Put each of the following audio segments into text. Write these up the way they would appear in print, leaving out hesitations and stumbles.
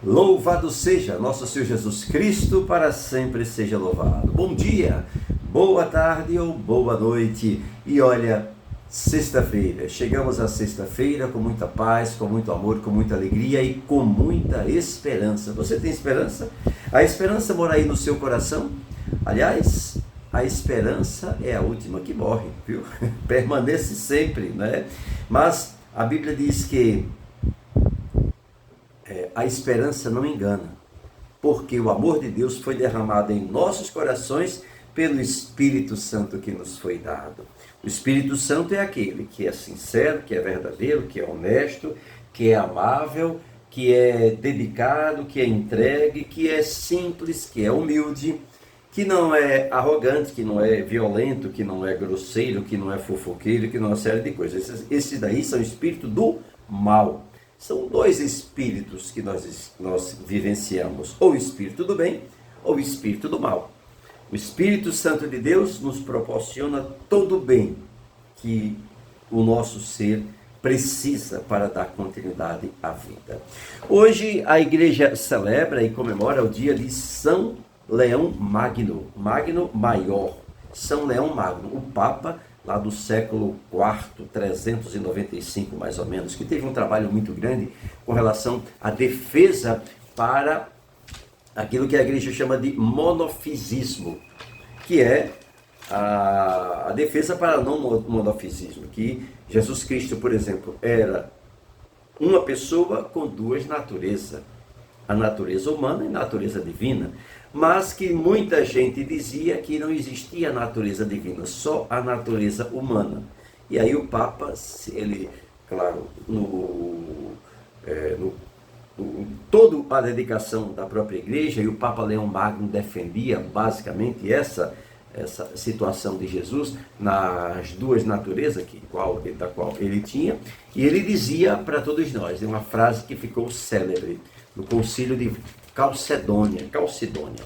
Louvado seja nosso Senhor Jesus Cristo, para sempre seja louvado. Bom dia, boa tarde ou boa noite. E olha, sexta-feira, chegamos à sexta-feira com muita paz, com muito amor, com muita alegria e com muita esperança. Você tem esperança? A esperança mora aí no seu coração? Aliás, a esperança é a última que morre, viu? Permanece sempre, né? Mas a Bíblia diz que a esperança não engana, porque o amor de Deus foi derramado em nossos corações pelo Espírito Santo que nos foi dado. O Espírito Santo é aquele que é sincero, que é verdadeiro, que é honesto, que é amável, que é dedicado, que é entregue, que é simples, que é humilde, que não é arrogante, que não é violento, que não é grosseiro, que não é fofoqueiro, que não é uma série de coisas. Esses daí são espírito do mal. São dois espíritos que nós vivenciamos, ou o espírito do bem, ou o espírito do mal. O Espírito Santo de Deus nos proporciona todo o bem que o nosso ser precisa para dar continuidade à vida. Hoje a igreja celebra e comemora o dia de São Leão Magno, Magno Maior, São Leão Magno, o Papa lá do século IV, 395 mais ou menos, que teve um trabalho muito grande com relação à defesa para aquilo que a igreja chama de monofisismo, que é a defesa para não monofisismo, que Jesus Cristo, por exemplo, era uma pessoa com duas naturezas, a natureza humana e a natureza divina, mas que muita gente dizia que não existia natureza divina, só a natureza humana. E aí o Papa, ele, claro, toda a dedicação da própria igreja, e o Papa Leão Magno defendia basicamente essa situação de Jesus nas duas naturezas da qual ele tinha, e ele dizia para todos nós, uma frase que ficou célebre no concílio de Calcedônia,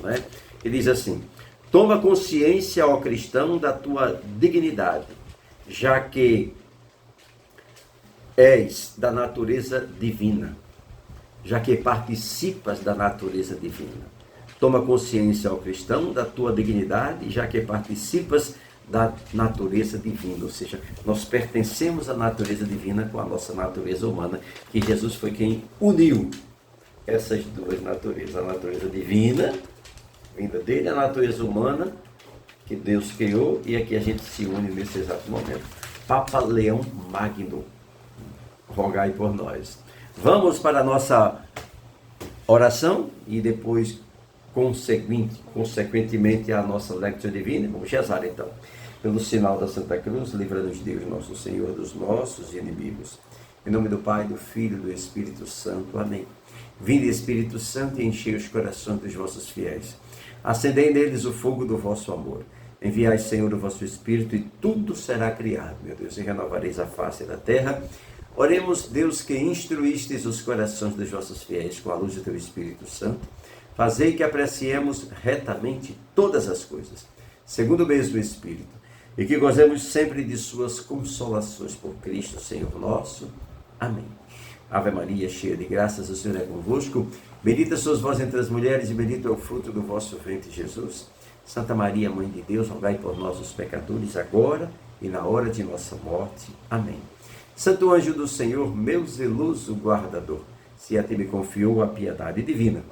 né? Ele diz assim: toma consciência, ó cristão, da tua dignidade, já que és da natureza divina, já que participas da natureza divina. Toma consciência, ó cristão, da tua dignidade, já que participas da natureza divina, ou seja, nós pertencemos à natureza divina com a nossa natureza humana, que Jesus foi quem uniu essas duas naturezas, a natureza divina, vinda dele, a natureza humana, que Deus criou, e aqui a gente se une nesse exato momento. Papa Leão Magno, rogai por nós. Vamos para a nossa oração e depois, consequentemente, a nossa Lectio Divina. Vamos rezar então. Pelo sinal da Santa Cruz, livra-nos Deus, nosso Senhor, dos nossos inimigos. Em nome do Pai, do Filho e do Espírito Santo. Amém. Vinde, Espírito Santo, e enchei os corações dos vossos fiéis. Acendei neles o fogo do vosso amor. Enviai, Senhor, o vosso Espírito, e tudo será criado, meu Deus, e renovareis a face da terra. Oremos, Deus, que instruístes os corações dos vossos fiéis com a luz do teu Espírito Santo. Fazei que apreciemos retamente todas as coisas, segundo o mesmo Espírito, e que gozemos sempre de suas consolações por Cristo, Senhor nosso. Amém. Ave Maria, cheia de graças, o Senhor é convosco. Bendita sois vós entre as mulheres, e bendito é o fruto do vosso ventre, Jesus. Santa Maria, Mãe de Deus, rogai por nós, os pecadores, agora e na hora de nossa morte. Amém. Santo anjo do Senhor, meu zeloso guardador, se a ti me confiou a piedade divina,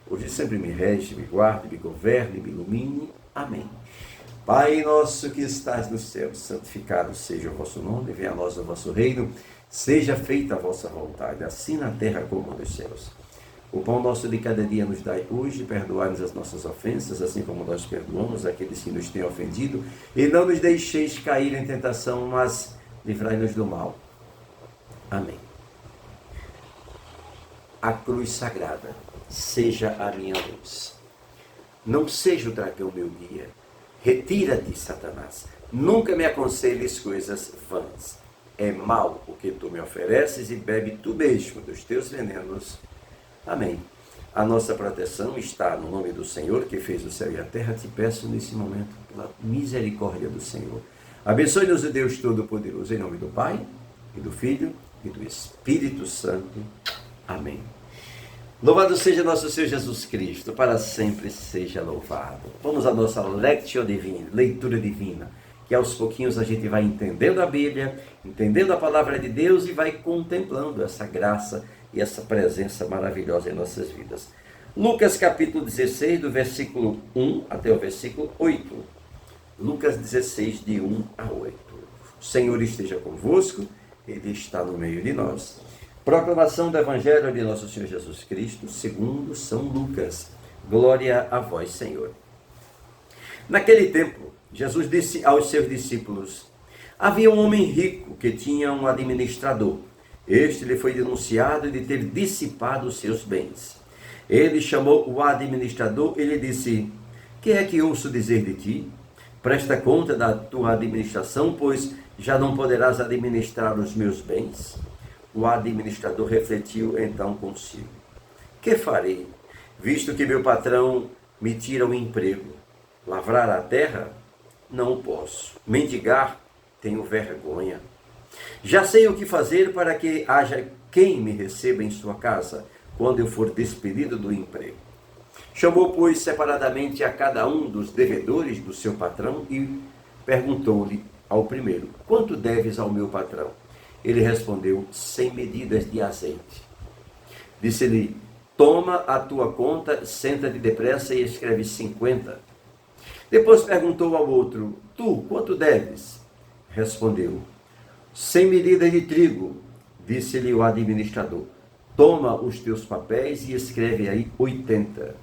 hoje sempre me rege, me guarde, me governe, me ilumine. Amém. Pai nosso que estás no céu, santificado seja o vosso nome, venha a nós o vosso reino. Seja feita a vossa vontade, assim na terra como nos céus. O pão nosso de cada dia nos dai hoje, perdoai-nos as nossas ofensas, assim como nós perdoamos aqueles que nos têm ofendido, e não nos deixeis cair em tentação, mas livrai-nos do mal. Amém. A cruz sagrada seja a minha luz. Não seja o dragão meu guia. Retira-te, Satanás. Nunca me aconselhes coisas vãs. É mal o que tu me ofereces e bebe tu mesmo dos teus venenos. Amém. A nossa proteção está no nome do Senhor, que fez o céu e a terra. Te peço nesse momento, pela misericórdia do Senhor. Abençoe-nos o Deus Todo-Poderoso, em nome do Pai, e do Filho, e do Espírito Santo. Amém. Louvado seja nosso Senhor Jesus Cristo, para sempre seja louvado. Vamos à nossa Lectio Divina, leitura divina, que aos pouquinhos a gente vai entendendo a Bíblia, entendendo a palavra de Deus e vai contemplando essa graça e essa presença maravilhosa em nossas vidas. Lucas capítulo 16, do versículo 1 até o versículo 8. Lucas 16, de 1 a 8. O Senhor esteja convosco, Ele está no meio de nós. Proclamação do Evangelho de nosso Senhor Jesus Cristo, segundo São Lucas. Glória a vós, Senhor. Naquele tempo, Jesus disse aos seus discípulos: havia um homem rico que tinha um administrador. Este lhe foi denunciado de ter dissipado os seus bens. Ele chamou o administrador e lhe disse: que é que ouço dizer de ti? Presta conta da tua administração, pois já não poderás administrar os meus bens. O administrador refletiu então consigo: que farei, visto que meu patrão me tira o emprego? Lavrar a terra? Não posso. Mendigar? Tenho vergonha. Já sei o que fazer para que haja quem me receba em sua casa, quando eu for despedido do emprego. Chamou, pois, separadamente a cada um dos devedores do seu patrão e perguntou-lhe ao primeiro: quanto deves ao meu patrão? Ele respondeu: 100 medidas de azeite. Disse-lhe: toma a tua conta, senta-te depressa e escreve 50. Depois perguntou ao outro: tu, quanto deves? Respondeu: 100 medidas de trigo. Disse-lhe o administrador: toma os teus papéis e escreve aí 80.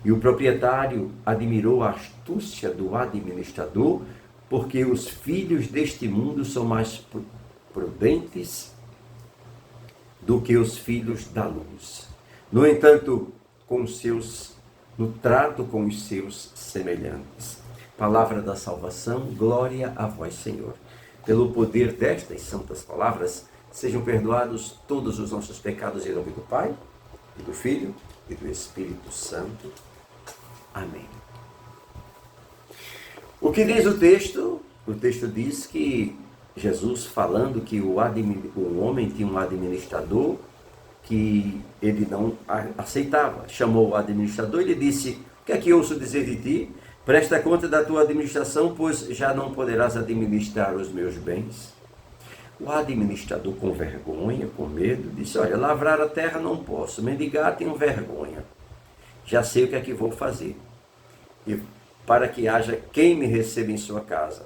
E o proprietário admirou a astúcia do administrador, porque os filhos deste mundo são mais prudentes do que os filhos da luz. No entanto, no trato com os seus semelhantes. Palavra da salvação, glória a vós, Senhor. Pelo poder destas santas palavras, sejam perdoados todos os nossos pecados em nome do Pai, e do Filho, e do Espírito Santo. Amém. O que diz o texto? O texto diz que Jesus, falando que o homem tinha um administrador que ele não aceitava. Chamou o administrador e lhe disse: o que é que ouço dizer de ti? Presta conta da tua administração, pois já não poderás administrar os meus bens. O administrador, com vergonha, com medo, disse: olha, lavrar a terra não posso, mendigar tenho vergonha. Já sei o que é que vou fazer. E para que haja quem me receba em sua casa,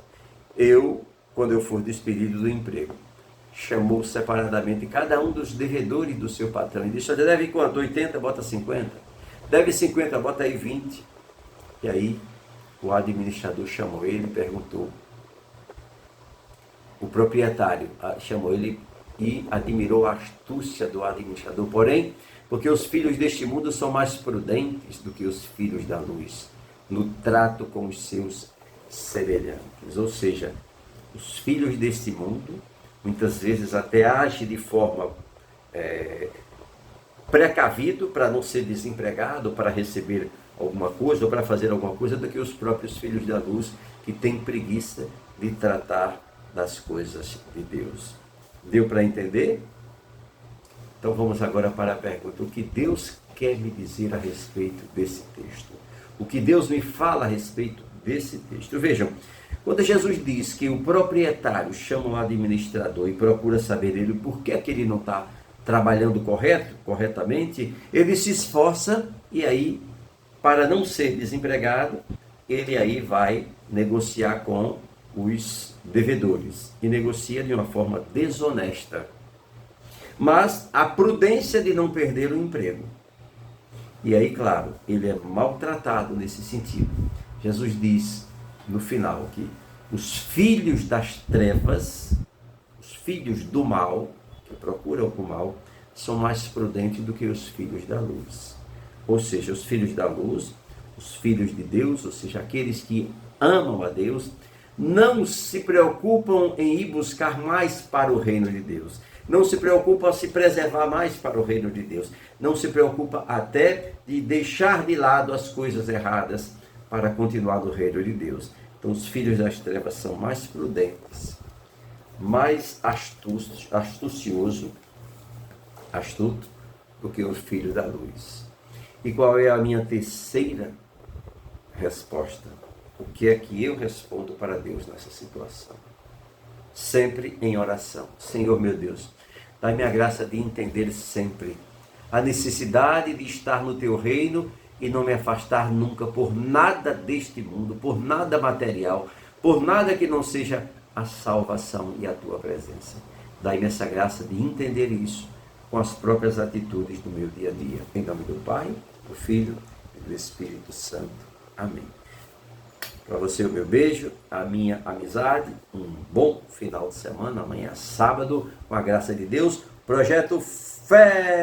quando eu for despedido do emprego. Chamou separadamente cada um dos devedores do seu patrão e disse: olha, deve quanto? 80, bota 50. Deve 50, bota aí 20. E aí o administrador chamou ele e perguntou. O proprietário chamou ele e admirou a astúcia do administrador. Porém, porque os filhos deste mundo são mais prudentes do que os filhos da luz, no trato com os seus semelhantes. Ou seja, os filhos deste mundo muitas vezes até agem de forma precavido para não ser desempregado, para receber alguma coisa ou para fazer alguma coisa, do que os próprios filhos da luz, que têm preguiça de tratar das coisas de Deus. Deu para entender? Então vamos agora para a pergunta: o que Deus quer me dizer a respeito desse texto? O que Deus me fala a respeito desse texto? Vejam, quando Jesus diz que o proprietário chama o administrador e procura saber dele por que é que ele não está trabalhando corretamente, ele se esforça e aí, para não ser desempregado, ele aí vai negociar com os devedores e negocia de uma forma desonesta, mas a prudência de não perder o emprego. E aí, claro, ele é maltratado nesse sentido. Jesus diz no final que os filhos das trevas, os filhos do mal, que procuram o mal, são mais prudentes do que os filhos da luz. Ou seja, os filhos da luz, os filhos de Deus, ou seja, aqueles que amam a Deus, não se preocupam em ir buscar mais para o reino de Deus. Não se preocupa em se preservar mais para o reino de Deus. Não se preocupa até de deixar de lado as coisas erradas para continuar no reino de Deus. Então os filhos das trevas são mais prudentes, mais astuto do que o filho da luz. E qual é a minha terceira resposta? O que é que eu respondo para Deus nessa situação? Sempre em oração. Senhor meu Deus, dai-me a graça de entender sempre a necessidade de estar no teu reino e não me afastar nunca por nada deste mundo, por nada material, por nada que não seja a salvação e a tua presença. Dai-me essa graça de entender isso com as próprias atitudes do meu dia a dia. Em nome do Pai, do Filho e do Espírito Santo. Amém. Para você o meu beijo, a minha amizade, um bom final de semana, amanhã sábado, com a graça de Deus, Projeto Fé!